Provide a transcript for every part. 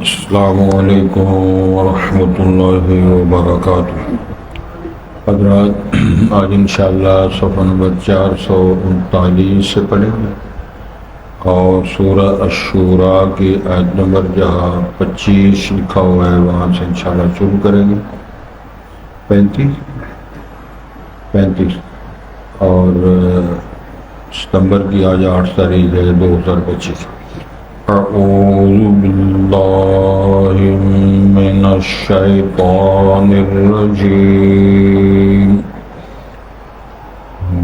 السلام علیکم ورحمۃ اللہ وبرکاتہ۔ حضرات، آج انشاءاللہ صفحہ نمبر 439 سے پڑھیں گے اور سورہ الشورى کی آیت نمبر جہاں 25 لکھا ہوا ہے وہاں سے انشاءاللہ شروع کریں گے۔ 35 اور ستمبر کی آج 8 تاریخ ہے 2025۔ اعوذ باللہ من الشیطان الرجیم،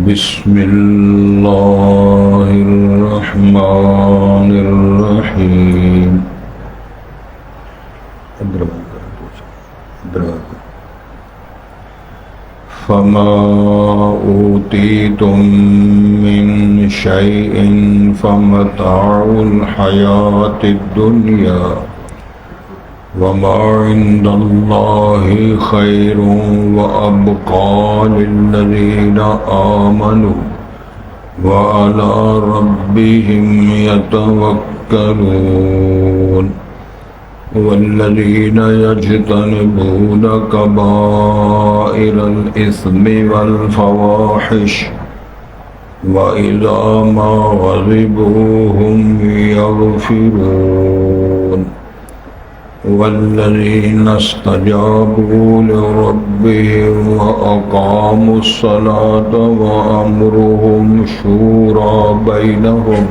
بسم اللہ الرحمن الرحیم۔ فما أوتيتم من شيء فمتاع الحياة الدنيا وما عند الله خير وأبقى للذين آمنوا وعلى ربهم يتوكلون والذين يجتنبون كبائر الإثم والفواحش وإذا ما غضبوا هم يغفرون والذين استجابوا لربهم وأقاموا الصلاة وأمرهم شورى بينهم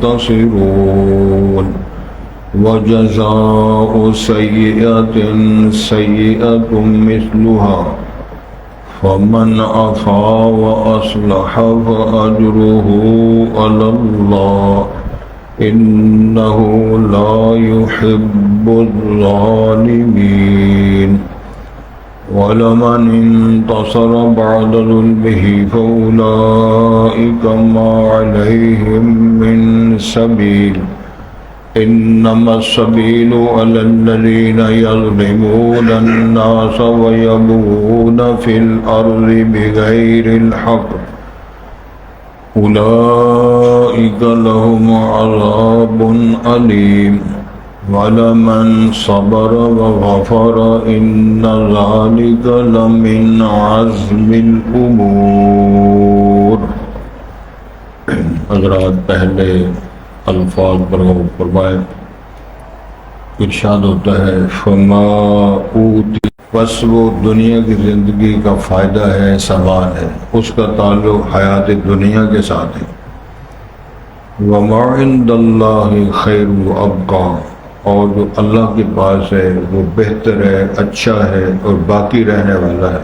ينتصرون وجزاء سيئة سيئة مثلها فمن عفا وأصلح فأجره على الله إنه لا يحب الظالمين ولمن انتصر بعد ظلمه فأولئك ما عليهم من سبيل إنما السبيل على الذين يظلمون الناس ويبغون في الأرض بغير الحق أولئك لهم عذاب أليم وَلَمَنْ صَبَرَ وَغَفَرَ إِنَّ ذَلِكَ لَمِنْ عَزْمِ الْأُمُورِ۔ حضرات، پہلے الفاظ پر غور فرمائیں۔ ارشاد ہوتا ہے فما اوتی، بس وہ دنیا کی زندگی کا فائدہ ہے، سامان ہے، اس کا تعلق حیات دنیا کے ساتھ ہے۔ وَمَا عِندَ اللَّهِ خَيْرٌ وَأَبْقَىٰ، اور جو اللہ کے پاس ہے وہ بہتر ہے، اچھا ہے اور باقی رہنے والا ہے۔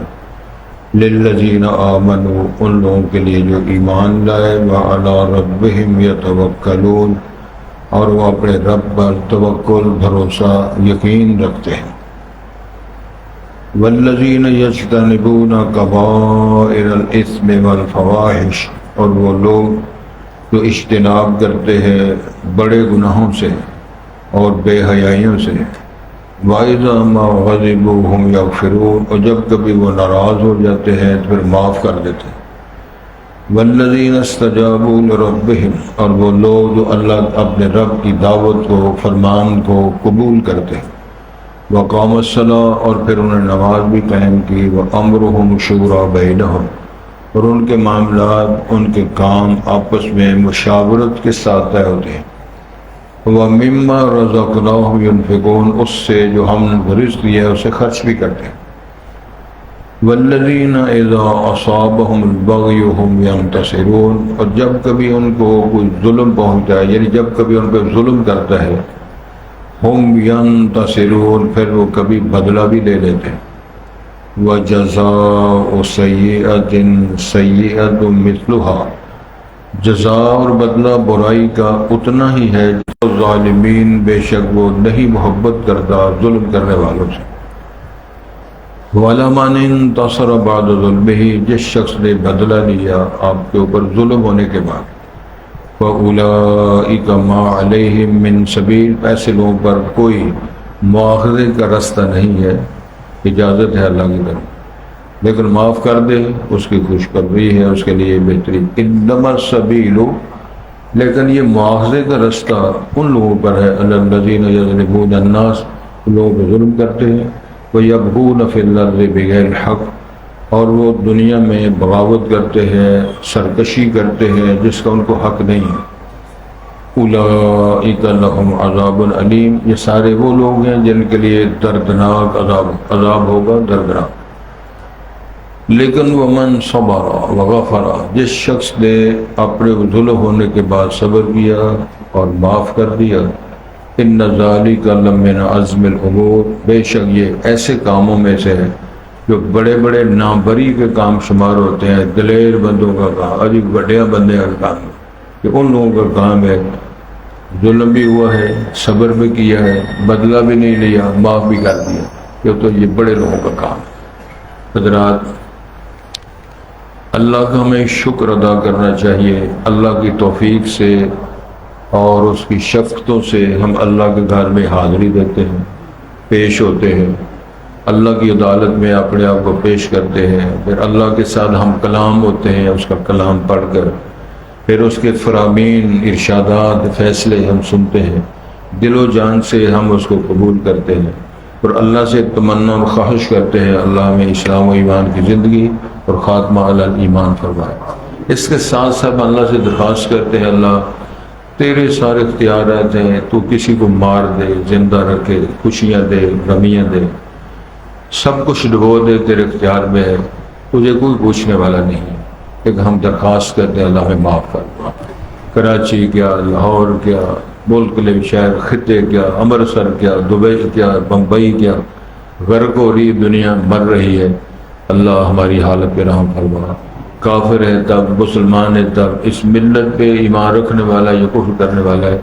للذین آمنوا، ان لوگوں کے لیے جو ایمان لائے، وعلی ربہم یتوکلون، اور وہ اپنے رب پر توکل، بھروسہ، یقین رکھتے ہیں۔ والذین یجتنبون کبائر الاثم والفواحش، اور وہ لوگ جو اجتناب کرتے ہیں بڑے گناہوں سے اور بے حیائیوں سے۔ وَإِذَا مَا غَضِبُوا هُمْ يَغْفِرُونَ، اور جب کبھی وہ ناراض ہو جاتے ہیں تو پھر معاف کر دیتے ہیں۔ وَالَّذِينَ اسْتَجَابُوا لِرَبِّهِمْ، اور وہ لوگ جو اللہ اپنے رب کی دعوت کو، فرمان کو قبول کرتے ہیں۔ وَقَامَ الصَّلَاةَ، اور پھر انہوں نے نماز بھی قائم کی۔ وَأَمْرُهُمْ شُورَىٰ بَيْنَهُمْ، اور ان کے معاملات، ان کے کام آپس میں مشاورت کے ساتھ طے ہوتے ہیں۔ وَمِمَّا رَزَقْنَاهُمْ يُنْفِقُونَ، اس سے جو ہم نے رزق دیا ہے اسے خرچ بھی کرتے ہیں۔ وَالَّذِينَ إِذَا أَصَابَهُمُ الْبَغْيُ هُمْ يَنْتَصِرُونَ، اور جب کبھی ان کو کوئی ظلم پہنچتا ہے، یعنی جب کبھی ان پہ ظلم کرتا ہے، ہم ينتصرون، پھر وہ کبھی بدلہ بھی لے لیتے ہیں۔ وَجَزَاءُ سَيِّئَةٍ سَيِّئَةٌ مِثْلُهَا، جزا اور بدلہ برائی کا اتنا ہی ہے جو ظالمین، بے شک وہ نہیں محبت کرتا ظلم کرنے والوں سے۔ وَلَمَنِ انتصر بعد ظلمه، جس شخص نے بدلہ لیا آپ کے اوپر ظلم ہونے کے بعد، فَأُولَئِكَ مَا عَلَيْهِمْ مِنْ سَبِيلٍ، ایسے لوگوں پر کوئی مواخذے کا رستہ نہیں ہے، اجازت ہے اللہ کی طرف، لیکن معاف کر دے اس کی خوشخبری ہے، اس کے لیے بہترین۔ انما السبیل، لیکن یہ مواخذے کا رستہ ان لوگوں پر ہے الذین یظلمون الناس، لوگ ظلم کرتے ہیں، وَيَبْغُونَ فِي الْأَرْضِ بِغَيْرِ الْحَقِّ، اور وہ دنیا میں بغاوت کرتے ہیں، سرکشی کرتے ہیں جس کا ان کو حق نہیں ہے۔ اولئک لہم عذاب علیم، یہ سارے وہ لوگ ہیں جن کے لیے دردناک عذاب ہوگا، دردناک۔ لیکن ومن صبر وغفر، جس شخص نے اپنے ظلم ہونے کے بعد صبر کیا اور معاف کر دیا، ان ذالک لمن عزم الامور، بے شک یہ ایسے کاموں میں سے ہے جو بڑے بڑے نابری کے کام شمار ہوتے ہیں، دلیر بندوں کا کام، عجیب بڑیا بندے کا کام ہے کہ ان لوگوں کا کام ہے ظلم بھی ہوا ہے، صبر بھی کیا ہے، بدلہ بھی نہیں لیا، معاف بھی کر دیا، یہ تو یہ بڑے لوگوں کا کام ہے۔ حضرات، اللہ کا ہمیں شکر ادا کرنا چاہیے، اللہ کی توفیق سے اور اس کی شفقتوں سے ہم اللہ کے گھر میں حاضری دیتے ہیں، پیش ہوتے ہیں، اللہ کی عدالت میں اپنے آپ کو پیش کرتے ہیں، پھر اللہ کے ساتھ ہم کلام ہوتے ہیں، اس کا کلام پڑھ کر پھر اس کے فرامین، ارشادات، فیصلے ہم سنتے ہیں، دل و جان سے ہم اس کو قبول کرتے ہیں اور اللہ سے تمنا اور خواہش کرتے ہیں اللہ میں اسلام و ایمان کی زندگی اور خاتمہ علی ایمان فرمائے۔ اس کے ساتھ ساتھ اللہ سے درخواست کرتے ہیں اللہ تیرے سارے اختیارات ہیں، تو کسی کو مار دے، زندہ رکھے، خوشیاں دے، غمیاں دے، سب کچھ ڈبو دے، تیرے اختیار میں ہے، تجھے کوئی پوچھنے والا نہیں ہے۔ ایک ہم درخواست کرتے ہیں اللہ میں معاف کر، کراچی کیا، لاہور کیا، ملک کے شہر، خطے کیا، امرتسر کیا، دبئی کیا، بمبئی کیا، غرق ہو رہی دنیا، مر رہی ہے، اللہ ہماری حالت پہ رحم فرما۔ کافر ہے تب، مسلمان ہے تب، اس ملت پہ ایمان رکھنے والا یا کفر کرنے والا ہے،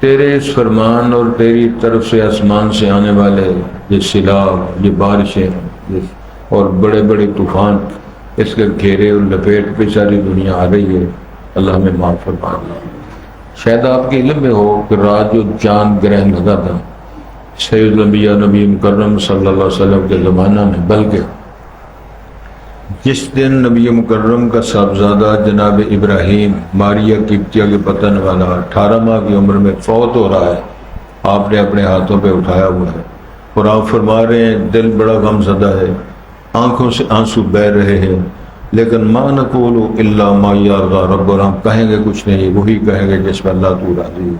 تیرے اس فرمان اور تیری طرف سے آسمان سے آنے والے یہ سیلاب، یہ بارشیں اور بڑے بڑے طوفان، اس کے گھیرے اور لپیٹ پہ ساری دنیا آ رہی ہے، اللہ ہمیں معاف فرما۔ شاید آپ کے علم میں ہو کہ رات جو چاند گرہن لگا تھا سید الانبیاء نبی مکرم صلی اللہ علیہ وسلم کے زمانہ میں، بلکہ جس دن نبی مکرم کا صاحبزادہ جناب ابراہیم ماریہ قبطیہ کے پتن والا 18 ماہ کی عمر میں فوت ہو رہا ہے، آپ نے اپنے ہاتھوں پہ اٹھایا ہوا ہے اور آپ فرما رہے ہیں دل بڑا غم زدہ ہے، آنکھوں سے آنسو بہہ رہے ہیں، لیکن ما نقول الا ما یرضی ربنا، ہم کہیں گے کچھ نہیں، وہی کہیں گے جس پر اللہ تو راضی ہے۔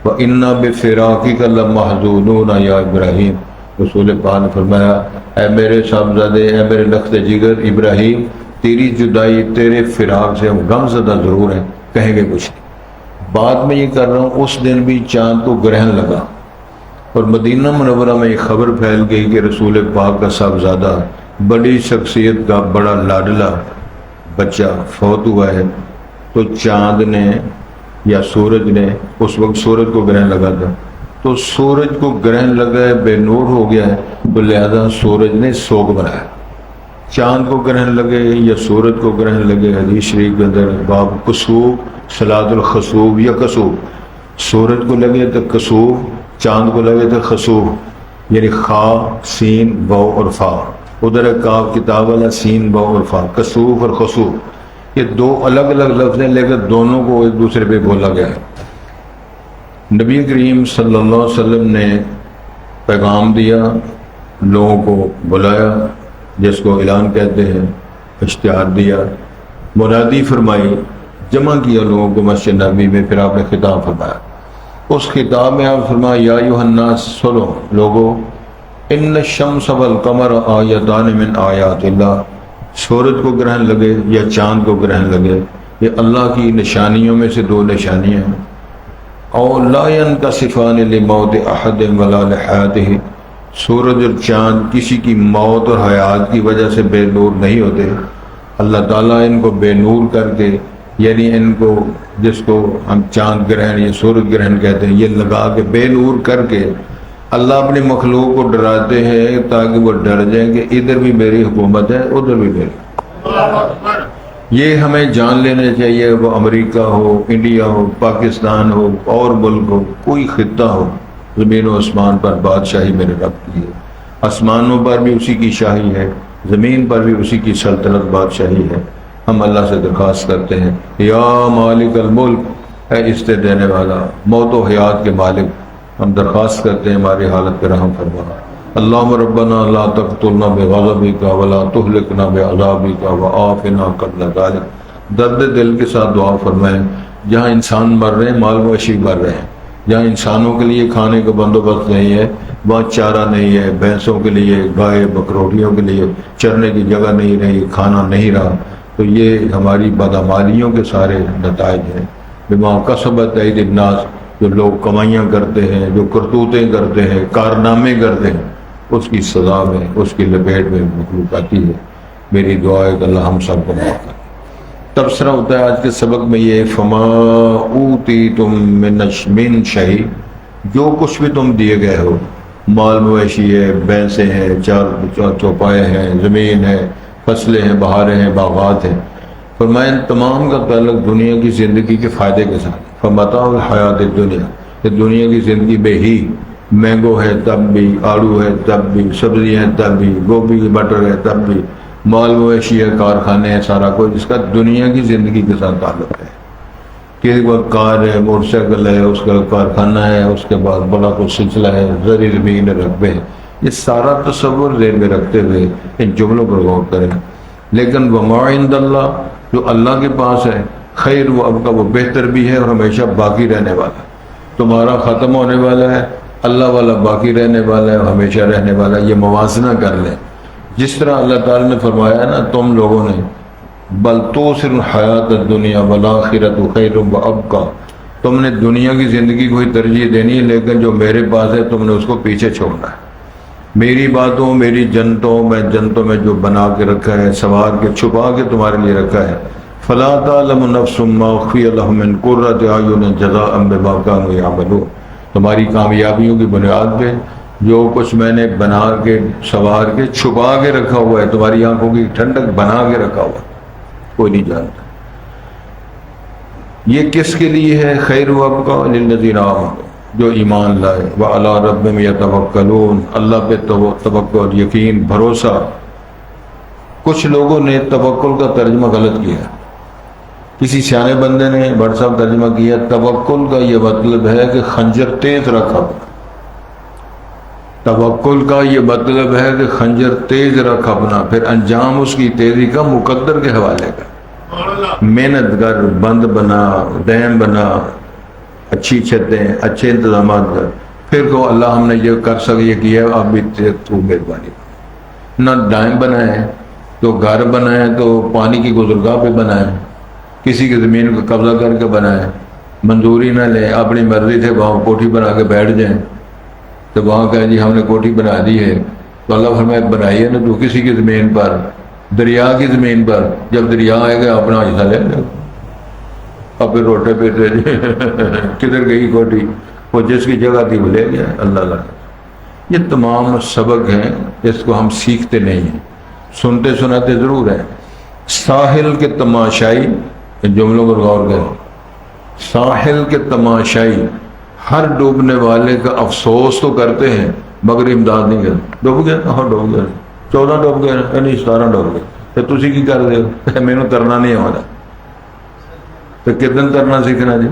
وَإِنَّا بِفِرَاقِكَ لَمَحْزُونُونَ یا ابراہیم، رسول پاک نے فرمایا اے میرے صاحبزادے، اے میرے لخت جگر ابراہیم، تیری جدائی، تیرے فراق سے ہم غم زدہ ضرور ہیں، کہیں گے کچھ نہیں۔ بعد میں یہ کر رہا ہوں، اس دن بھی چاند کو گرہن لگا اور مدینہ منورہ میں یہ خبر پھیل گئی کہ رسول پاک کا صاحبزادہ، بڑی شخصیت کا بڑا لاڈلا بچہ فوت ہوا ہے۔ تو چاند نے یا سورج نے، اس وقت سورج کو گرہن لگا تھا، تو سورج کو گرہن لگا ہے، بے نور ہو گیا ہے، تو لہذا سورج نے سوگ بنایا۔ چاند کو گرہن لگے یا سورج کو گرہن لگے، حدیث شریف کے اندر باب کسوف، صلاۃ الخسوف یا کسوف، سورج کو لگے تو کسوف، چاند کو لگے تو خسوف، یعنی خا، سین، بو اور فا، ادھر ہے کاف کتاب والا، سین، بو اور فا، کسوف اور خسوف، یہ دو الگ الگ لفظ ہیں لیکن دونوں کو ایک دوسرے پہ بولا گیا ہے۔ نبی کریم صلی اللہ علیہ وسلم نے پیغام دیا، لوگوں کو بلایا، جس کو اعلان کہتے ہیں، اشتہار دیا، منادی فرمائی، جمع کیا لوگوں کو مسجد نبی میں، پھر آپ نے خطاب فرمایا۔ اس خطاب میں آپ فرمایا یا ایھا الناس، سنو لوگو، ان الشمس والقمر آیتان من آیات اللہ، سورج کو گرہن لگے یا چاند کو گرہن لگے، یہ اللہ کی نشانیوں میں سے دو نشانیاں ہیں۔ اور لا ينکسفان لموت احد ولا لحیاتہ، سورج اور چاند کسی کی موت اور حیات کی وجہ سے بے نور نہیں ہوتے، اللہ تعالیٰ ان کو بے نور کر کے، یعنی ان کو، جس کو ہم چاند گرہن یا سورج گرہن کہتے ہیں، یہ لگا کے بے نور کر کے اللہ اپنی مخلوق کو ڈراتے ہیں تاکہ وہ ڈر جائیں کہ ادھر بھی میری حکومت ہے، ادھر بھی میری۔ یہ ہمیں جان لینا چاہیے، وہ امریکہ ہو، انڈیا ہو، پاکستان ہو، اور ملک ہو، کوئی خطہ ہو، زمین و آسمان پر بادشاہی میرے رب کی ہے، آسمانوں پر بھی اسی کی شاہی ہے، زمین پر بھی اسی کی سلطنت بادشاہی ہے۔ ہم اللہ سے درخواست کرتے ہیں یا مالک الملک، اے استے دینے والا، موت و حیات کے مالک، ہم درخواست کرتے ہیں ہماری حالت پہ رحم فرما۔ اللہم ربنا لا تقتلنا بغضبک ولا تہلکنا بعذابک وآفنا قبل ذلک۔ درد دل کے ساتھ دعا فرمائیں، جہاں انسان مر رہے ہیں، مال مویشی مر رہے ہیں، جہاں انسانوں کے لیے کھانے کا بندوبست نہیں ہے، وہاں چارہ نہیں ہے، بھینسوں کے لیے، گائے بکروٹیوں کے لیے چرنے کی جگہ نہیں رہی، کھانا نہیں رہا، تو یہ ہماری بدعمالیوں کے سارے نتائج ہیں۔ بما کسبت ایدی الناس، جو لوگ کمائیاں کرتے ہیں، جو کرتوتیں کرتے ہیں، کارنامے کرتے ہیں، اس کی سزا میں، اس کی لپیٹ میں مخلوق آتی ہے۔ میری دعا ہے کہ اللہ ہم سب کو معاف کرے۔ تبصرہ ہوتا ہے آج کے سبق میں یہ، فما اوتیتم من شیء، جو کچھ بھی تم دیے گئے ہو، مال مویشی ہے، بھینسیں ہیں، چار چوپائے ہیں، زمین ہے، فصلیں ہیں، بہاریں ہیں، باغات ہیں، فرمایا تمام کا تعلق دنیا کی زندگی کے فائدے کے ساتھ۔ فمتاع الحیات الدنیا، یہ دنیا کی زندگی بے ہی، مینگو ہے تب بھی، آڑو ہے تب بھی، سبزی ہے تب بھی، گوبھی مٹر ہے تب بھی، مال مویشی ہے، کارخانے ہیں، سارا کچھ جس کا دنیا کی زندگی کے ساتھ تعلق ہے۔ کسی کو کار ہے، موٹر سائیکل ہے، اس کا کارخانہ ہے، اس کے بعد بڑا کچھ سلسلہ ہے، زرعی زمین رقبے، یہ سارا تصور ذہن میں رکھتے ہوئے ان جملوں پر غور کریں۔ لیکن وما عند اللہ، جو اللہ کے پاس ہے، خیر و ابقا، وہ بہتر بھی ہے اور ہمیشہ باقی رہنے والا۔ تمہارا ختم ہونے والا ہے، اللہ والا باقی رہنے والا ہے، ہمیشہ رہنے والا ہے۔ یہ موازنہ کر لیں، جس طرح اللہ تعالیٰ نے فرمایا نا تم لوگوں نے، بل توسر الحیات الدنیا والآخرۃ خیر وابقا، تم نے دنیا کی زندگی کو ہی ترجیح دینی ہے، لیکن جو میرے پاس ہے تم نے اس کو پیچھے چھوڑنا ہے۔ میری باتوں، میری جنتوں میں جو بنا کے رکھا ہے، سوار کے چھپا کے تمہارے لیے رکھا ہے، فلا تعلم نفس ما اخفی لهم من قرۃ اعین جزاء بما كانوا يعملون، تمہاری کامیابیوں کی بنیاد پہ جو کچھ میں نے بنا کے، سوار کے، چھپا کے رکھا ہوا ہے، تمہاری آنکھوں کی ٹھنڈک بنا کے رکھا ہوا ہے، کوئی نہیں جانتا۔ یہ کس کے لیے ہے؟ خیر و ابقا للذین آمنوا، جو ایمان لائے، وعلی ربہم یتوکلون، اللہ پہ توکل، یقین، بھروسہ۔ کچھ لوگوں نے توکل کا ترجمہ غلط کیا، کسی سیانے بندے نے بڑھ صاحب ترجمہ کیا، توکل کا یہ مطلب ہے کہ خنجر تیز رکھا۔ توکل کا یہ مطلب ہے کہ خنجر تیز رکھ اپنا، پھر انجام اس کی تیزی کا مقدر کے حوالے کا۔ محنت کر، بند بنا، ڈیم بنا، اچھی چھتیں، اچھے انتظامات کر، پھر کو اللہ ہم نے یہ کر سکے، یہ کیا، اب بھی تو مہربانی۔ نہ ڈیم بنائے تو گھر بنائے تو پانی کی گزرگاہ پہ بنائے، کسی کی زمین کو قبضہ کر کے بنائے، منظوری نہ لیں، اپنی مرضی سے وہاں کوٹھی بنا کے بیٹھ جائیں، تو وہاں کہیں جی ہم نے کوٹھی بنا دی ہے، تو اللہ فرمائے بنائیے نا تو کسی کی زمین پر، دریا کی زمین پر، جب دریا آئے گا اپنا حصہ لے لے، اب پھر روٹے پہ کدھر گئی کوٹھی، وہ جس کی جگہ تھی وہ لے گیا۔ اللہ یہ تمام سبق ہیں، اس کو ہم سیکھتے نہیں ہیں، سنتے سناتے ضرور ہیں۔ ساحل کے تماشائی، ان جملوں پر غور کریں، ساحل کے تماشائی ہر ڈوبنے والے کا افسوس تو کرتے ہیں مگر امداد نہیں کرتے۔ ڈوب گیا، ہاں ڈوب گیا، 14 ڈوب گئے، نہیں 17 ڈوب گئے، تو تسی کی کر دے، مینوں ترنا نہیں آتا، تو کتنے ترنا سیکھنا جی؟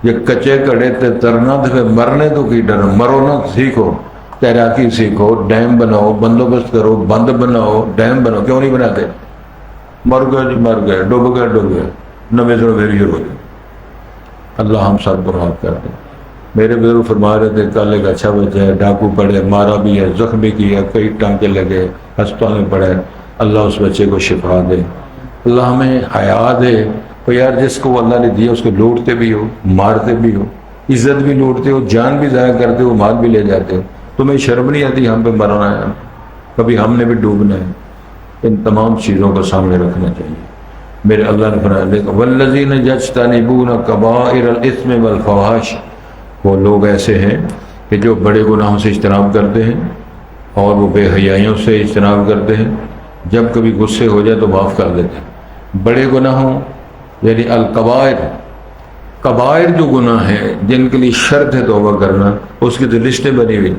یہ کچے کڑے تے ترنا تو پھر مرنے تو کی ڈر، مرو نہ، سیکھو، تیراکی سیکھو، ڈیم بناؤ، بندوبست کرو، بند بناؤ، ڈیم بناؤ، کیوں نہیں بناتے؟ مر گئے جی، مر گئے، ڈوب گئے، ڈوب گئے، نویں سو پھر شروع ہو گئے۔ اللہ ہم سب کو معاف کر دے۔ میرے بزرگ فرما رہے تھے کل ایک اچھا بچہ ہے، ڈاکو پڑے، مارا بھی ہے، زخمی کیا، کئی ٹانکے لگے، ہسپتال میں پڑے، اللہ اس بچے کو شفا دے، اللہ ہمیں حیا دے۔ تو یار جس کو اللہ نے دیا اس کو لوٹتے بھی ہو، مارتے بھی ہو، عزت بھی لوٹتے ہو، جان بھی ضائع کرتے ہو، مال بھی لے جاتے ہو، تمہیں شرم نہیں آتی ہم پہ مرنا ہے، کبھی ہم نے بھی ڈوبنا ہے؟ ان تمام چیزوں کو سامنے رکھنا چاہیے۔ میرے اللہ نے فرمایا والذین یجتنبون کبائر الاثم والفواحش، وہ لوگ ایسے ہیں کہ جو بڑے گناہوں سے اجتناب کرتے ہیں اور وہ بے حیائیوں سے اجتناب کرتے ہیں، جب کبھی غصے ہو جائے تو معاف کر دیتے ہیں۔ بڑے گناہوں یعنی الکبائر، کبائر جو گناہ ہیں جن کے لیے شرط ہے توبہ کرنا، اس کی تو لسٹیں بنی ہوئی،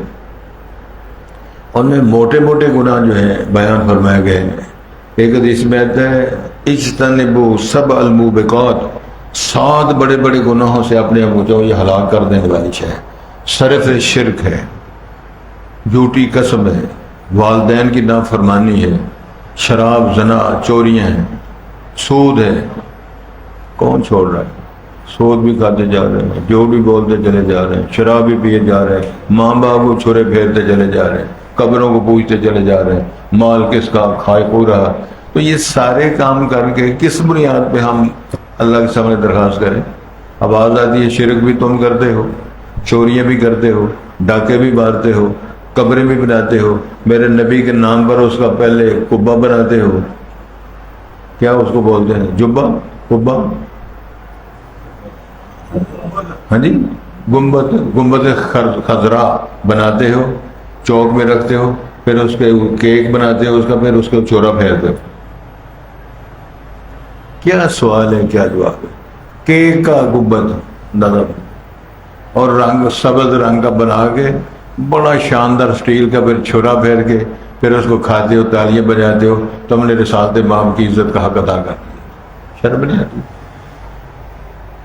ان میں موٹے موٹے گناہ جو ہیں بیان فرمائے گئے ہیں۔ ایک حدیث میں آتا ہے اجتنبوا سبع الموبقات، 7 بڑے بڑے گناہوں سے اپنے آپ کو یہ ہلاک کر دینے والی ہے۔ صرف شرک ہے، جھوٹی قسم ہے، والدین کی نافرمانی ہے، شراب، زنا، چوریاں ہیں، سود ہے۔ کون چھوڑ رہا ہے؟ سود بھی کھاتے جا رہے ہیں، جو بھی بولتے چلے جا رہے ہیں، شراب بھی پیے جا رہے ہیں، ماں باپ کو چھرے پھیرتے چلے جا رہے ہیں، قبروں کو پوچھتے چلے جا رہے ہیں، مال کس کا، کھائے کو رہا۔ تو یہ سارے کام کر کے کس بنیاد پہ ہم اللہ کے سامنے درخواست کریں؟ آواز آتی ہے شرک بھی تم کرتے ہو، چوریاں بھی کرتے ہو، ڈاکے بھی مارتے ہو، قبریں بھی بناتے ہو، میرے نبی کے نام پر اس کا پہلے قبہ بناتے ہو، کیا اس کو بولتے ہیں، جبہ، قبہ، ہاں جی، گنبد خضرا بناتے ہو، چوک میں رکھتے ہو، پھر اس کے کیک بناتے ہو، اس کا پھر اس کو چورا پھیرتے ہو۔ کیا سوال ہے، کیا جواب ہے؟ کیک کا گنبد نظر اور رنگ سبز رنگ کا بنا کے بڑا شاندار سٹیل کا، پھر چھرا پھیر کے پھر اس کو کھاتے ہو، تالیاں بجاتے ہو، تم نے رسالت امام کی عزت کا حق ادا کر دیا۔ شرم نہیں آتی؟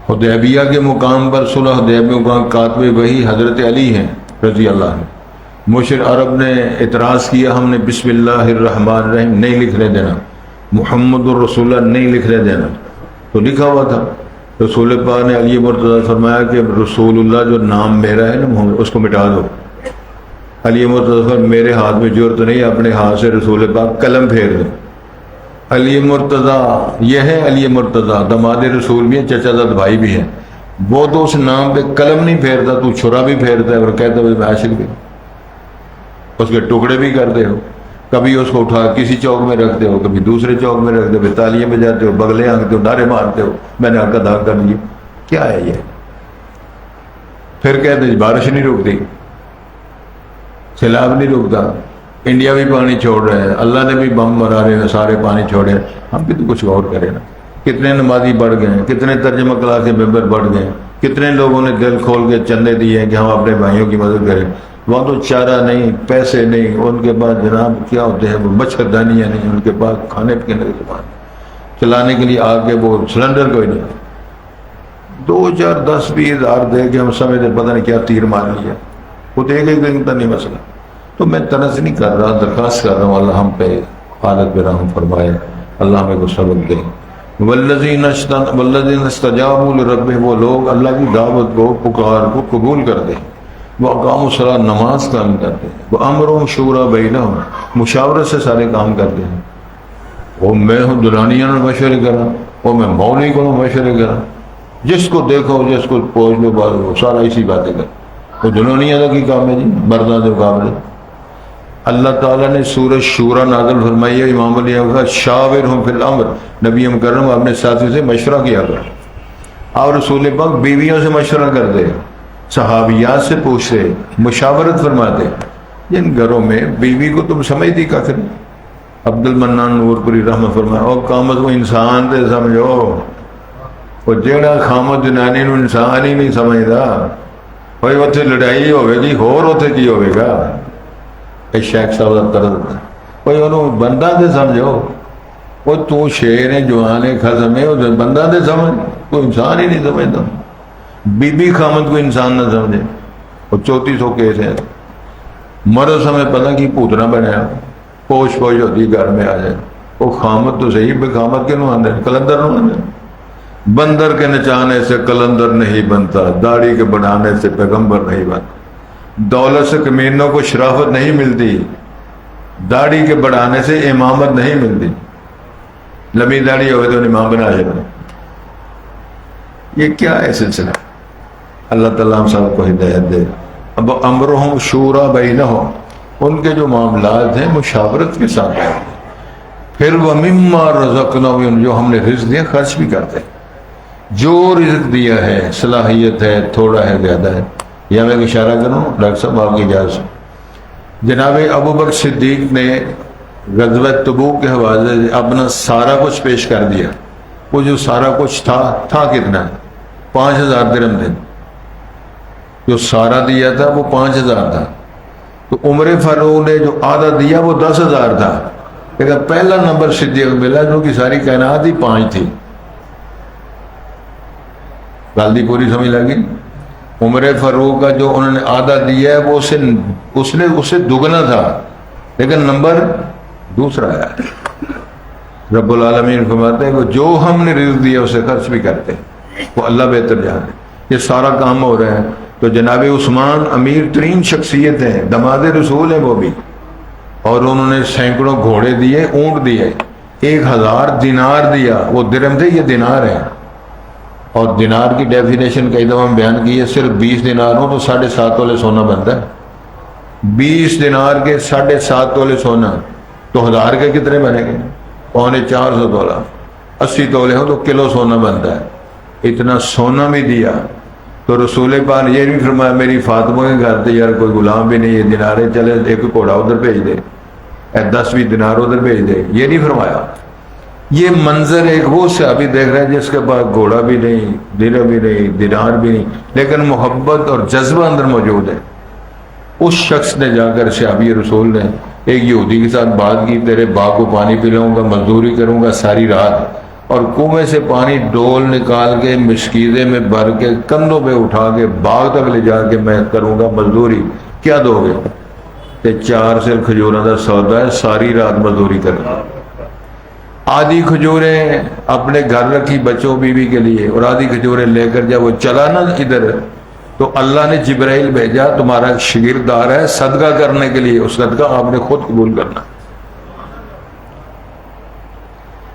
حدیبیہ کے مقام پر، صلح حدیبیہ کے مقام کاتب وہی حضرت علی ہیں رضی اللہ عنہ۔ مشرک عرب نے اعتراض کیا، ہم نے بسم اللہ الرحمن الرحیم نہیں لکھنے دینا، محمد الرسول اللہ نہیں لکھنے دینا، تو لکھا ہوا تھا۔ رسول پاک نے علی مرتضیٰ فرمایا کہ رسول اللہ جو نام میرا ہے نا محمد، اس کو مٹا دو۔ علی مرتضیٰ میرے ہاتھ میں جرت نہیں، اپنے ہاتھ سے رسول پاک قلم پھیر دو۔ علی مرتضیٰ یہ ہے، علی مرتضیٰ دماد رسول بھی ہے، چچا زاد بھائی بھی ہے، وہ تو اس نام پہ قلم نہیں پھیرتا، تو چھرا بھی پھیرتا ہے اور کہتا ہے میں عاشق بھی، اس کے ٹکڑے بھی کرتے ہو، کبھی اس کو اٹھا کسی چوک میں رکھتے ہو، کبھی دوسرے چوک میں رکھتے ہو، تالیاں بجاتے ہو، بغلے آنکھتے ہو، نعرے مارتے ہو میں نے حق ادا کر لیا۔ کیا ہے یہ؟ پھر کہتے ہیں بارش نہیں رکتی، سیلاب نہیں رکتا، انڈیا بھی پانی چھوڑ رہے ہیں، اللہ نے بھی بم مرا رہے ہیں، سارے پانی چھوڑے ہیں۔ ہم بھی تو کچھ غور کریں نا، کتنے نمازی بڑھ گئے ہیں، کتنے ترجمہ کلاس کے ممبر بڑھ گئے ہیں، کتنے لوگوں نے دل کھول کے چندے دیے ہیں کہ ہم اپنے بھائیوں کی مدد کریں۔ وہاں تو چارہ نہیں، پیسے نہیں، ان کے پاس جناب کیا ہوتے ہیں، وہ مچھردانیاں نہیں، ان کے پاس کھانے پینے کے سامان چلانے کے لیے آگے وہ سلنڈر کوئی نہیں، 2,000 10 20 ہزار دے کے ہم سمجھتے پتہ نہیں کیا تیر مار لیا، وہ ایک دن کا نہیں مسئلہ۔ تو میں طرز نہیں کر رہا، درخواست کر رہا ہوں اللہ ہم پہ حالت پہ رحم فرمائے، اللہ ہمیں کو سبق دے۔ والذین استجابوا لربہم، وہ لوگ اللہ کی دعوت کو، پکار کو قبول کر دیں، وہ اقاموا الصلاۃ، نماز قائم کرتے ہیں، وہ امرهم شورى بینہم، مشاورت سے سارے کام کرتے ہیں۔ وہ میں ہوں دلانیاں مشورے کرا، وہ میں مولوی کو مشورے کرا، جس کو دیکھو جس کو پوچھ لو بات وہ سارا اسی باتیں کر، وہ دلانیاں کی کام ہے جی، مردوں کے مقابلے۔ اللہ تعالیٰ نے سورہ شورى نازل فرمائی ہے، امام علیہ کا شاورہم فی الامر، نبی مکرم اپنے ساتھی سے مشورہ کیا کر، اور رسول پاک بیویوں سے مشورہ کرتے، صحابیات سے پوچھتے، مشاورت فرماتے۔ جن گھروں میں بیوی کو تم سمجھتی کا کریں، عبد المنان نور پوری رحمہ فرمایا، او قامت کو انسان تے سمجھو، وہ جیڑا خامت جنانی نو انسان ہی نہیں سمجھدا، بھائی اتنے لڑائی ہوئے گی، ہور اتنے کی ہوئے گا، شیخ صاحب کا طرز کوئی انہوں بندہ دے سمجھو، وہ تو شیر ہے، جوان ہے، خزم ہے، بندہ دے سمجھ، کوئی انسان ہی نہیں سمجھتا۔ بی بی خامد کو انسان نہ سمجھے، وہ 3400 کیس ہے، مرد سمجھ پتہ کی پوتنا بنیا، پوش پوش ہوتی گھر میں آ جائے، وہ خامد تو صحیح، بے خامد کے نو آندے، کلندر نو آندے، بندر کے نچانے سے کلندر نہیں بنتا، داڑھی کے بڑھانے سے پیغمبر نہیں بنتا، دولت سے کمینوں کو شرافت نہیں ملتی، داڑھی کے بڑھانے سے امامت نہیں ملتی، لمبی داڑھی ہوئے تو امام بنا جاتا۔ یہ کیا ہے سلسلہ؟ اللہ تعالیٰ ہم سب کو ہدایت دے۔ اب امرہم شورى بینہم، ان کے جو معاملات ہیں مشاورت کے ساتھ ہیں۔ پھر وَمِمَّا رَزَقْنَاهُمْ، جو ہم نے رزق دیا خرچ بھی کرتے ہیں، جو رزق دیا ہے، صلاحیت ہے، تھوڑا ہے، زیادہ ہے۔ یا میں اشارہ کروں ڈاکٹر صاحب آپ کی اجازت، جناب ابوبکر صدیق نے غزوہ تبوک کے حوالے سے اپنا سارا کچھ پیش کر دیا۔ وہ جو سارا کچھ تھا کتنا؟ 5000 درہم تھے، جو سارا دیا تھا وہ 5000 تھا۔ تو عمر فاروق نے جو آدھا دیا وہ 10,000 تھا، لیکن پہلا نمبر صدیق ملا جو کہ ساری کائنات ہی 5 تھی۔ گل دی پوری سمجھ لگی؟ عمر فاروق کا جو انہوں نے آدھا دیا ہے وہ اس سے دگنا تھا، لیکن نمبر دوسرا ہے۔ رب العالمین فرماتے ہیں کہ جو ہم نے رزق دیا اسے خرچ بھی کرتے ہیں، وہ اللہ بہتر جانے۔ یہ سارا کام ہو رہا ہے تو جناب عثمان امیر ترین شخصیت ہیں، دماد رسول ہیں وہ بھی، اور انہوں نے سینکڑوں گھوڑے دیے، اونٹ دیے، 1000 دینار دیا۔ وہ درہم تھے، یہ دینار ہیں، اور دینار کی ڈیفینیشن کئی دفعہ بیان کی ہے، صرف 20 دینار ہوں تو 7.5 تولے سونا بنتا ہے۔ 20 دینار کے 7.5 تولے سونا تو 1000 کے کتنے بنے گے؟ 450 تولہ۔ 80 تولے ہوں تو کلو سونا بنتا ہے۔ اتنا سونا بھی دیا تو رسول پاک یہ بھی فرمایا میری فاطمہ کے گھر تھے یار کوئی غلام بھی نہیں، یہ دینارے چلے، ایک گھوڑا ادھر بھیج دے، 10 دینار ادھر بھیج دے، یہ نہیں فرمایا۔ یہ منظر ایک وہ صحابی دیکھ رہا ہے جس کے پاس گھوڑا بھی نہیں، درہم بھی نہیں، دینار بھی نہیں، لیکن محبت اور جذبہ اندر موجود ہے۔ اس شخص نے جا کر صحابی رسول نے ایک یہودی کے ساتھ بات کی، تیرے باغ کو پانی پلاؤں گا، مزدوری کروں گا ساری رات، اور کنویں سے پانی ڈول نکال کے مشکیزے میں بھر کے کندھوں پہ اٹھا کے باغ تک لے جا کے میں کروں گا مزدوری، کیا دو گے؟ کہ 4 سیر کھجوراں دا سودا ہے، ساری رات مزدوری کرنا۔ آدھی کھجوریں اپنے گھر رکھی بچوں بیوی کے لیے، اور آدھی کھجوریں لے کر جب وہ چلا نا ادھر تو اللہ نے جبرائیل بھیجا، تمہارا ایک شاگرد آ رہا ہے صدقہ کرنے کے لیے، اس صدقہ آپ نے خود قبول کرنا۔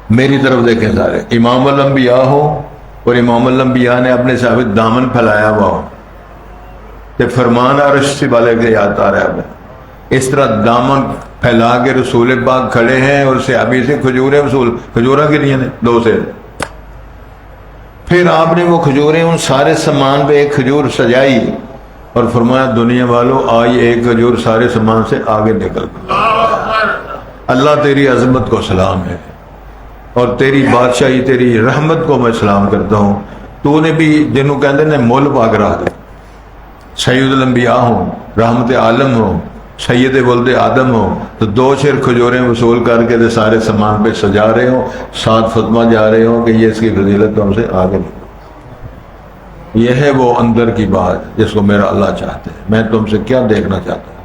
میری طرف دیکھیں سارے، امام الانبیاء ہو اور امام الانبیاء نے اپنے ثابت دامن پھیلایا ہوا ہو، کہ فرمان عرش سے والے کے یاد آ رہا ہے، اس طرح دامن پھیلا کے رسول پاک کھڑے ہیں اور صحابی سے کھجوریں وصول، کھجوریں کتنی ہیں؟ 2 سے۔ پھر آپ نے وہ کھجوریں ان سارے سامان پہ ایک کھجور سجائی اور فرمایا دنیا والو آج ایک کھجور سارے سامان سے آگے نکل گئی۔ اللہ تیری عظمت کو سلام ہے اور تیری بادشاہی تیری رحمت کو میں سلام کرتا ہوں، تو نے بھی جنہوں کہتے ہیں مول پاک رہا دے، سید الانبیاء ہوں، رحمت عالم ہوں، سید ولد آدم ہو، تو 2 شیر کھجوریں وصول کر کے سارے سامان پہ سجا رہے ہوں، ساتھ فتویٰ جا رہے ہوں کہ یہ اس کی فضیلت تو ہم سے آگے نہیں۔ یہ ہے وہ اندر کی بات جس کو میرا اللہ چاہتے ہیں۔ میں تم سے کیا دیکھنا چاہتا ہوں؟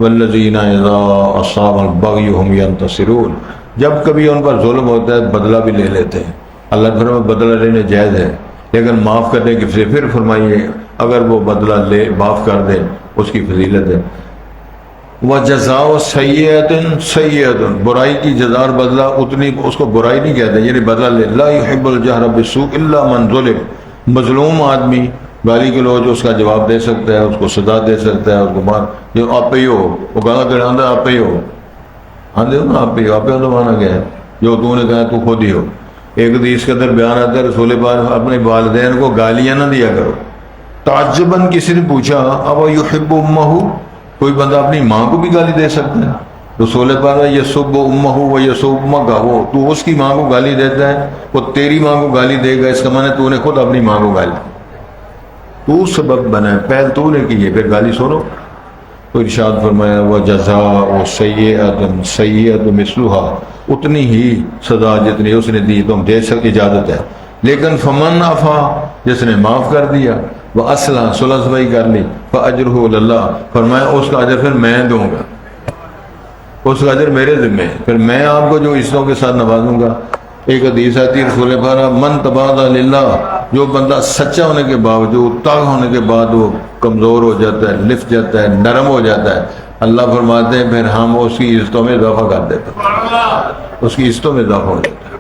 والذین اذا اصابهم البغی هم ینتصرون، جب کبھی ان پر ظلم ہوتا ہے بدلہ بھی لے لیتے ہیں۔ اللہ نے فرمایا بدلہ لینے جائز ہے، لیکن معاف کرنے کی پھر فرمائیے اگر وہ بدلہ لے معاف کر دے اس کی فضیلت ہے۔ وَجَزَاءُ سَيِّئَةٍ سَيِّئَةٌ، برائی کی جزا اور بدلہ اتنی، اس کو برائی نہیں کہتے، یعنی بدلہ لے۔ لَا يُحِبُّ الْجَهْرَ بِالسُّوءِ إِلَّا مَنْ ظُلِمَ، مظلوم آدمی گالی گلوچ اس کا جواب دے سکتا ہے، اس کو سزا دے سکتا ہے، اس کو مار، جو آپ پہ ہی ہو، وہ کہا کہ آندھا آپ پہ ہی ہو، آندھے ہو نا آپ پہ ہی ہو، آپ پہ ہو تو مانا گیا ہے، جو تو نے کہا تو خود ہی ہو۔ ایک حدیث کے اندر بیان آتا ہے رسول پاک اپنے والدین کو گالیاں نہ دیا کرو۔ تعجباً کسی نے پوچھا اب یحب امہ، کوئی بندہ اپنی ماں کو بھی گالی دے سکتا ہے؟ رسول پاک یسب امہ و یسب امک، وہ تو اس کی ماں کو گالی دیتا ہے، وہ تیری ماں کو گالی دے گا، اس کا معنی تو نے خود اپنی ماں کو گالی، تو سبب بنا ہے، پہل تو نے کی ہے، پھر گالی سنو۔ تو ارشاد فرمایا وَجَزَاءُ سَيِّئَةٍ سَيِّئَةٌ مِثْلُهَا، اتنی ہی سزا جتنی اس نے دی تم دے سکتے، اجازت ہے، لیکن فمن عفا، جس نے معاف کر دیا، وَأَصْلَحَ صلح صفائی کر لی، فَأَجْرُهُ عَلَى اللَّهِ، فرمایا اس کا اجر پھر میں دوں گا، اس کا اجر میرے ذمہ ہے، پھر میں آپ کو جو عزتوں کے ساتھ نوازوں گا۔ ایک حدیث آتی ہے رسول پاک من تواضع للہ، جو بندہ سچا ہونے کے باوجود، تاغ ہونے کے بعد وہ کمزور ہو جاتا ہے، لفٹ جاتا ہے، نرم ہو جاتا ہے، اللہ فرماتے ہیں پھر ہم اس کی عزتوں میں اضافہ کر دیتے ہیں، اس کی عزتوں میں اضافہ ہو جاتا ہے۔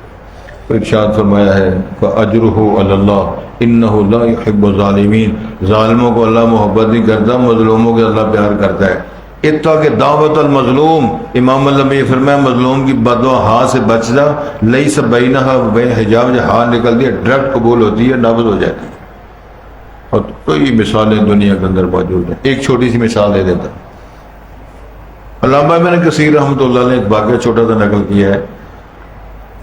تو ارشاد فرمایا ہے فَأَجْرُهُ عَلَى اللَّهِ إِنَّهُ لَا يُحِبُّ الظَّالِمِينَ، ظالموں کو اللہ محبت نہیں کرتا، مظلوموں کو اللہ پیار کرتا ہے۔ اتقا کہ دعوت المظلوم، امام اللہ نے فرمایا مظلوم کی بددعا ہاتھ سے بچ جا، لیس بینہا وبین حجاب، جو ہاتھ نکل دیا ڈائریکٹ قبول ہوتی ہے، نافذ ہو جاتی ہے۔ اور کئی مثالیں دنیا کے اندر موجود ہیں، ایک چھوٹی سی مثال دے دیتا ہوں۔ علامہ ابن کثیر رحمۃ اللہ نے ایک واقعہ چھوٹا سا نقل کیا ہے،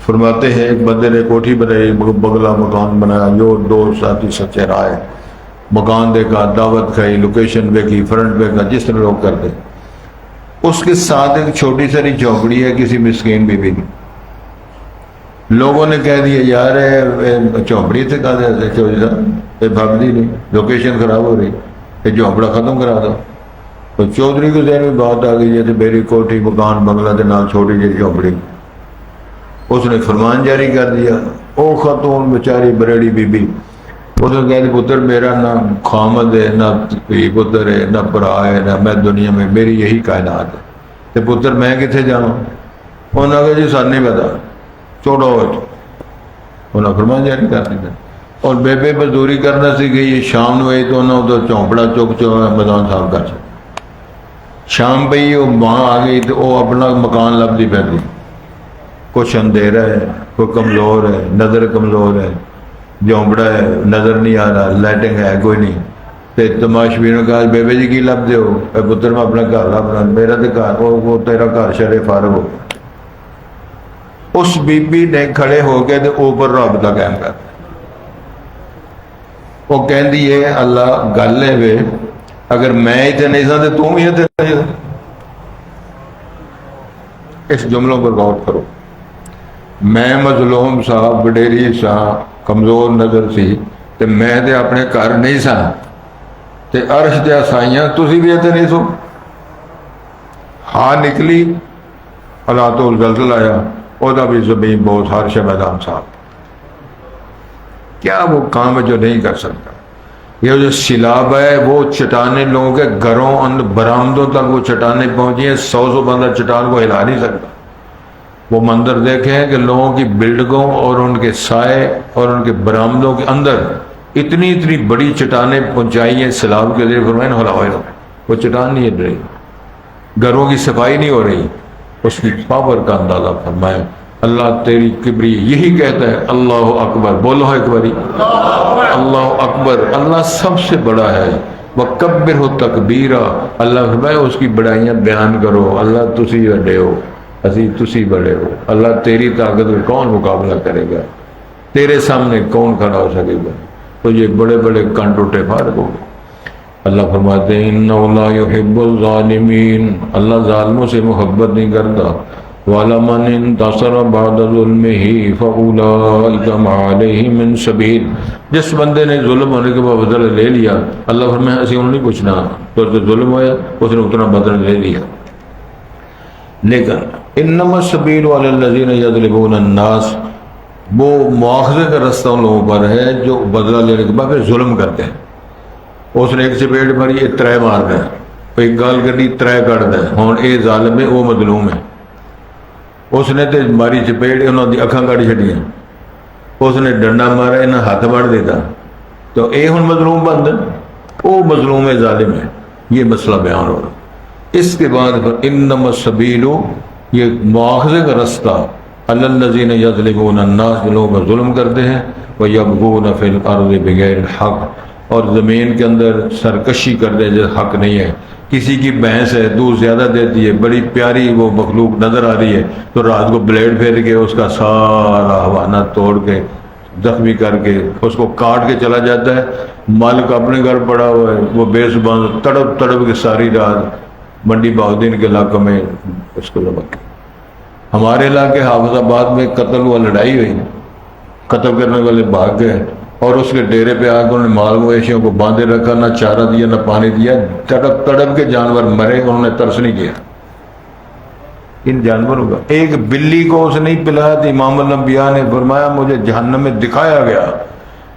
فرماتے ہیں ایک بندے نے کوٹھی بنائی، بگلا مکان بنایا، جو 2 ساتھی سچے رائے، مکان دیکھا، دعوت کھائی، لوکیشن دیکھی، فرنٹ پہ کا، جس طرح لوگ کرتے، اس کے ساتھ ایک چھوٹی ساری جھونپڑی ہے کسی مسکین بیوی کی۔ لوگوں نے کہہ دیا یار جھونپڑی سے کہا جاتا ہے یہ بھاگتی نہیں، لوکیشن خراب ہو رہی، یہ جھونپڑا ختم کرا دو. تو چودھری کے ذہن میں بات آ گئی ہے کہ میری کوٹھی مکان بنگلہ کے نال چھوٹی جی جھونپڑی. اس نے فرمان جاری کر دیا. وہ خاتون بیچاری بریڑی بی بی اس نے کہا پتر میرا نہ خامد ہے، نہ پتر ہے، نہ برا ہے، نہ میں دنیا میں، میری یہی کائنات ہے، تو پتر میں کتنے جاؤں؟ انہوں نے کہا جی سر نہیں پتا، چھوڑو. انہوں نے فرمان جاری کر دیا. اور بے بے مزدوری کرنا سی گئی. شام ہوئی تو انہوں نے چونپڑا چک میدان صاحب کر چکا. شام پہ ہی وہ وہاں آ گئی تو وہ اپنا مکان لبھی پہ گئی. کچھ اندھیرا ہے، کوئی کمزور ہے، نظر کمزور ہے، جھونپڑا ہے، نظر نہیں آ رہا، لائٹنگ ہے کوئی نہیں. تو تماشبی نے کہا بے جی کی لب دے ہو؟ پتر میں اپنا گھر لبنا، میرا تو گھر وہ تیرا گھر شرے فارغ ہو. اس بی بی نے کھڑے ہو کے تو اوپر رابطہ قائم کر. وہ کہندی ہے اللہ گل ہے وے اگر میں اتنے نہیں سا تو تم ہی اتنے نہیں سا. اس جملوں پر غور کرو. میں مظلوم سا، وڈیری سا، کمزور نظر سی، تے میں تے اپنے گھر نہیں سا، تے عرش دے سائیاں تسی بھی اتنے نہیں سو. ہاں نکلی اللہ تو زلزلہ آیا، وہ دا بھی زمین بہت ہارش میدان صاحب. کیا وہ کام ہے جو نہیں کر سکتا؟ یہ جو سیلاب ہے وہ چٹانیں لوگوں کے گھروں برآمدوں تک وہ چٹانیں پہنچی ہیں. 100 بندہ چٹان کو ہلا نہیں سکتا. وہ منظر دیکھیں کہ لوگوں کی بلڈنگوں اور ان کے سائے اور ان کے برآمدوں کے اندر اتنی اتنی بڑی چٹانیں پہنچائی ہیں سیلاب کے ذریعے. فرمائیں ہلا ہوئے وہ چٹان نہیں ہل رہی، گھروں کی صفائی نہیں ہو رہی. اس کی پاور کا اندازہ فرمائیں. اللہ تیری کبری یہی کہتا ہے اللہ اکبر. بولو ایک باری اللہ اکبر. اللہ سب سے بڑا ہے. وَكَبِّرْهُ تَكْبِيرًا. اللہ فرمائے اس کی بڑائیاں بیان کرو. اللہ تسی بڑے ہو، اسی تسی بڑے ہو. اللہ تیری طاقت میں کون مقابلہ کرے گا؟ تیرے سامنے کون کھڑا ہو سکے گا؟ تو یہ بڑے بڑے کان ٹوٹے فارغ ہو گئے. اللہ فرماتے ہیں اِنَّهُ لَا يُحِبُّ الظَّالِمِينَ. اللہ ظالموں سے محبت نہیں کرتا. وَلَمَنِ انْتَصَرَ بَعْدَ ظُلْمِهِ فَأُولَٰئِكَ مَا عَلَيْهِم مِّن سَبِيلٍ. جس بندے نے ظلم ہونے کے بعد بدلہ لے لیا، اللہ فرمائے اسی انہوں نہیں پوچھنا تو ظلم ہویا اس نے اتنا بدلہ لے لیا. لیکن انما السبیل علی الذین یظلمون الناس، وہ مواخذے کا رستہ ان لوگوں پر ہے جو بدلہ لینے کے بعد پھر ظلم کرتے ہیں. اس نے ایک چپیٹ ماری، ایک ترے مار دیں، ایک گال کٹی ترے کٹ دیں. ہوں اے ظالم ہے وہ مظلوم ہے. اس نے تے ماری چپیٹ انہوں دی اکھاں کٹ چھڑیاں. اس نے ڈنڈا مارا انہیں ہاتھ بڑھ دیتا تو اے ہن مظلوم بند، وہ مظلوم ہے ظالم ہے. یہ مسئلہ بیان ہو رہا. اس کے بعد انما السبیل، یہ مواخذے کا رستہ، علی الذین یظلمون الناس، لوگوں پر ظلم کرتے ہیں، ویبغون فی الارض بغیر الحق، اور زمین کے اندر سرکشی کرتے ہیں جیسے حق نہیں ہے. کسی کی بھینس ہے دودھ زیادہ دیتی ہے، بڑی پیاری وہ مخلوق نظر آ رہی ہے، تو رات کو بلیڈ پھیر کے اس کا سارا حوانہ توڑ کے زخمی کر کے اس کو کاٹ کے چلا جاتا ہے. مالک اپنے گھر پڑا ہوا ہے، وہ بے زبان تڑپ تڑپ کے ساری رات منڈی بہاؤدین کے علاقوں میں اس کو ذبح کیا. ہمارے علاقے حافظ آباد میں قتل ہوا، لڑائی ہوئی، قتل کرنے والے بھاگ گئے اور اس کے ڈیرے پہ آ کے انہوں نے مال مویشیوں کو باندھے رکھا، نہ چارہ دیا نہ پانی دیا. تڑپ تڑپ کے جانور مرے، انہوں نے ترس نہیں کیا ان جانوروں کا. ایک بلی کو اس نے نہیں پلایا تو امام الانبیاء نے فرمایا مجھے جہنم میں دکھایا گیا،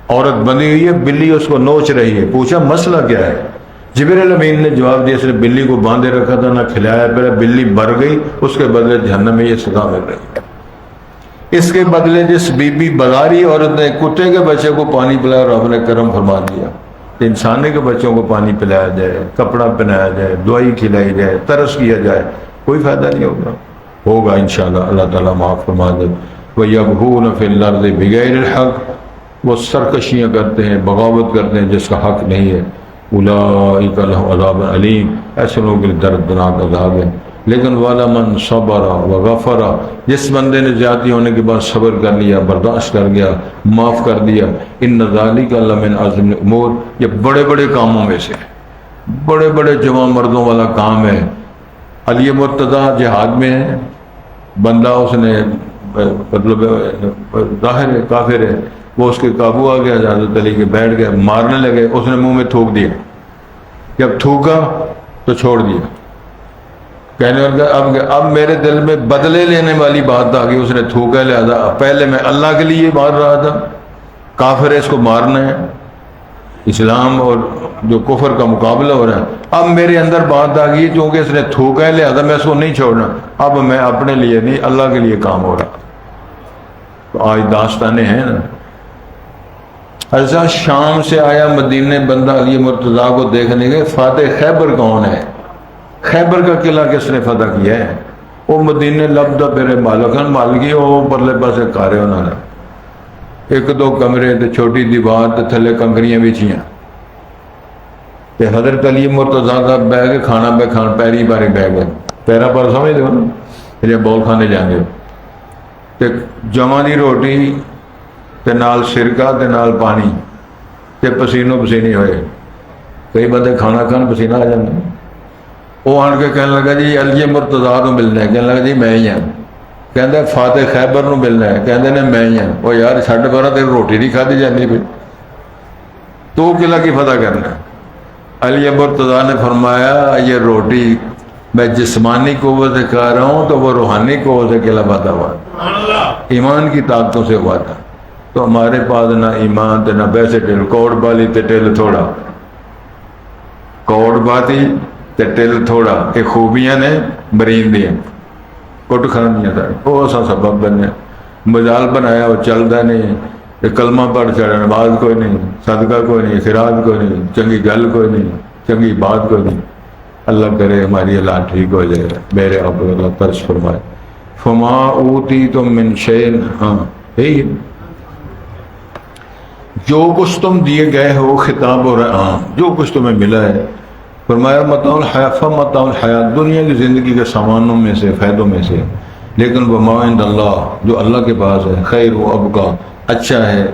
عورت بندھی ہوئی ہے، بلی اس کو نوچ رہی ہے. پوچھا مسئلہ کیا ہے؟ جبرائیل امین نے جواب دیا اس نے بلی کو باندھے رکھا تھا، نہ کھلایا پھر بلی مر گئی، اس کے بدلے جہنم میں یہ سزا مل رہی ہے. اس کے بدلے جس بی بی بازاری عورت نے کتے کے بچے کو پانی پلایا اور رب نے کرم فرما دیا، انسانے کے بچوں کو پانی پلایا جائے، کپڑا پہنایا جائے، دوائی کھلائی جائے، ترس کیا جائے، کوئی فائدہ نہیں ہوگا. ہوگا انشاءاللہ، اللہ تعالیٰ معاف فرما دے. وَيَبْغُونَ فِي الْأَرْضِ بِغَيْرِ الْحَقِّ، وہ سرکشیاں کرتے ہیں، بغاوت کرتے ہیں جس کا حق نہیں ہے. اولئک لہم عذاب علیم، ایسے لوگوں کے لیے دردناک عذاب ہے. لیکن وَلَمَنْ صَبَرَ وَغَفَرَ، جس بندے نے زیادتی ہونے کے بعد صبر کر لیا، برداشت کر گیا، معاف کر دیا، ان ذالک لمن عزم الامور، یہ بڑے بڑے کاموں میں سے، بڑے بڑے جوان مردوں والا کام ہے. علی مرتضیٰ جہاد میں ہے، بندہ اس نے مطلب ظاہر ہے کافر ہے، وہ اس کے قابو آ گیا، حضرت علی کے بیٹھ گئے، مارنے لگے، اس نے منہ میں تھوک دیا، جب تھوکا تو چھوڑ دیا، کہنے لگا اب میرے دل میں بدلے لینے والی بات آ گئی، اس نے تھوکا، لہذا پہلے میں اللہ کے لیے مار رہا تھا، کافر ہے اس کو مارنا ہے، اسلام اور جو کفر کا مقابلہ ہو رہا ہے، اب میرے اندر بات آ گئی چونکہ اس نے تھوکا ہے لہذا میں اس کو نہیں چھوڑنا، اب میں اپنے لیے نہیں اللہ کے لیے کام ہو رہا۔ تو آج داستانیں ہیں نا۔ ایسا شام سے آیا مدینے بندہ علی مرتضیٰ کو دیکھنے گئے، فاتح خیبر کون ہے، خیبر کا قلعہ کس نے فتح کیا ہے؟ وہ مدینے لبدہ میرے مالکان مالکی، وہ پرلے پاسے کارے انہوں نے، ایک دو کمرے تے چھوٹی دیوار تے تھلے کنکریاں بچیاں، تے حضرت علی مرتضیٰ کا بہ کے کھانا پہ کھان پیری باری بہ گئے، پیرا پر سمجھ دو نا، پھر بول کھانے جائیں گے، تے جمع دی روٹی تے نال سرکہ تے نال پانی، تے پسینوں پسینی ہوئے، کئی بندے کھانا کھان پسینہ آ جاندے، وہ آن کے کہنے لگا جی علی مرتضیٰ کو ملنا ہے، کہنے لگا جی میں ہی ہوں، کہندے فاتح خیبر نو ملنا ہے، کہندے نے میں ہی ہوں، وہ یار چھڈ پرا تیری روٹی نہیں کھادی جاندی پئی، تو قلعہ کی فتح کرنا ہے؟ علی مرتضیٰ نے فرمایا یہ روٹی میں جسمانی قوت سے کھا رہا ہوں تو وہ روحانی قوت سے قلعہ فتح ہوا، ایمان کی طاقتوں سے ہوا تھا، تو ہمارے پاس نہ ایمان تے نہ پیسے ٹل، کوڑ بالی تے ٹل تھوڑا، کوڑ باتی تے ٹل تھوڑا، یہ خوبیاں نے برین دیا کٹ کھانیاں تھا، وہ سا سبب بنے مجال بنایا، وہ چلتا نہیں، کلمہ پڑھ چڑھا، نماز کوئی نہیں، صدقہ کوئی نہیں، خیرات کوئی نہیں، چنگی گل کوئی نہیں، چنگی بات کوئی نہیں، اللہ کرے ہماری اللہ ٹھیک ہو جائے، میرے آپ اللہ پرس فرمائے، فما اوتی تم من شین، ہاں یہی جو کچھ تم دیے گئے ہو، خطاب ہو رہا، ہاں جو کچھ تمہیں ملا ہے، فرمایا متاع الحیات، متاع الحیات، دنیا کی زندگی کے سامانوں میں سے، فائدوں میں سے، لیکن وما عند اللہ، جو اللہ کے پاس ہے، خیر و ابقا، اچھا ہے،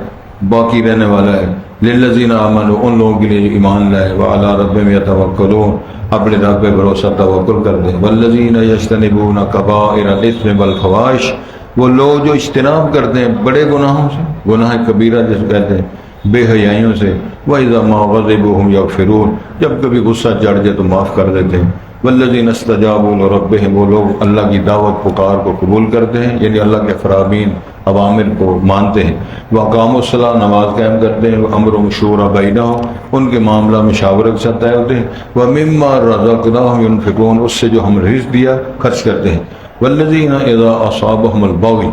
باقی رہنے والا ہے، للذین آمنوا، ان لوگوں کے لیے ایمان لائے، وعلی ربہم یتوکلون، اپنے رب پہ بھروسہ توکل کر دیں، والذین یجتنبون کبائر الاثم والفواحش، وہ لوگ جو اجتناب کرتے ہیں بڑے گناہوں سے، گناہ کبیرہ جس کہتے ہیں، بے حیائیوں سے، وَإِذَا مَا غَضِبُوا هُمْ يَغْفِرُونَ، جب کبھی غصہ چڑھ جائے تو معاف کر دیتے ہیں، وَالَّذِينَ اسْتَجَابُوا لِرَبِّهِمْ، وہ لوگ اللہ کی دعوت پکار کو قبول کرتے ہیں، یعنی اللہ کے فرامین اوامر کو مانتے ہیں، وَأَقَامُوا الصَّلَاةَ، نماز قائم کرتے ہیں، وَأَمْرُهُمْ شُورَىٰ بَيْنَهُمْ، ان کے معاملہ مشاورت سے طے ہوتے ہیں، وَمِمَّا رَزَقْنَاهُمْ يُنْفِقُونَ، اس سے جو ہم رزق دیا خرچ کرتے ہیں، وَالَّذِينَ إِذَا أَصَابَهُمُ الْبَغْيُ،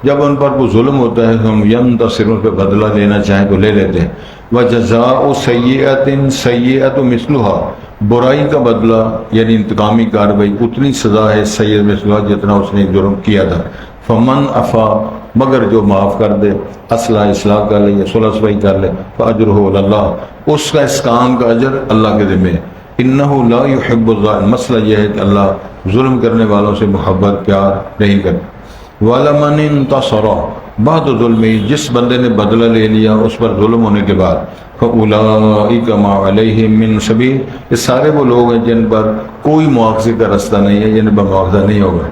جب ان پر کوئی ظلم ہوتا ہے ہم ینتصرون، پہ بدلہ لینا چاہیں تو لے لیتے ہیں، وَجَزَاءُ سَیِّئَةٍ سَیِّئَةُ مِثْلُهَا، برائی کا بدلہ یعنی انتقامی کاروائی اتنی سزا ہے سید مثلها جتنا اس نے جرم کیا تھا، فمن عفا، مگر جو معاف کر دے، اصلاح کر لے یا صلح صفائی کر لے، فاجرہ علی اللہ، اس کا اس کام کا اجر اللہ کے ذمہ ہے، انہ لا یحب الظالم، مسئلہ یہ ہے کہ اللہ ظلم کرنے والوں سے محبت پیار نہیں کرتا، وَلَمَنِ انتصر بعد ظلمی، جس بندے نے بدلہ لے لیا اس پر ظلم ہونے کے بعد، فَأُولَٰئِكَ مَا عَلَيْهِم مِّن سَبِيلٍ، یہ سارے وہ لوگ ہیں جن پر کوئی مواخذے کا رستہ نہیں ہے، جن پر مواخذہ نہیں ہوگا،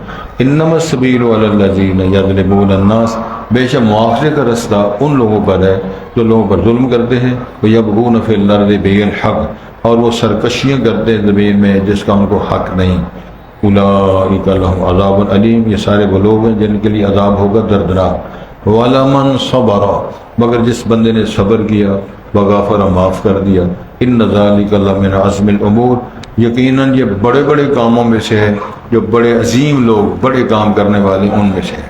انما السبیل علی الذین یظلمون الناس، بے شک مواخذے کا رستہ ان لوگوں پر ہے جو لوگوں پر ظلم کرتے ہیں، وَيَبْغُونَ فِي الْأَرْضِ بِغَيْرِ الْحَقِّ، اور وہ سرکشیاں کرتے ہیں زمین میں جس کا ان کو حق نہیں، اولئک لہم عذاب علیم، یہ سارے وہ لوگ ہیں جن کے لیے عذاب ہوگا دردناک، وَلَمَنْ صَبَرَ، مگر جس بندے نے صبر کیا، وغفر، معاف کر دیا، ان ذالک لمن عزم الامور، یقیناً یہ بڑے بڑے کاموں میں سے ہے، جو بڑے عظیم لوگ بڑے کام کرنے والے ان میں سے ہے۔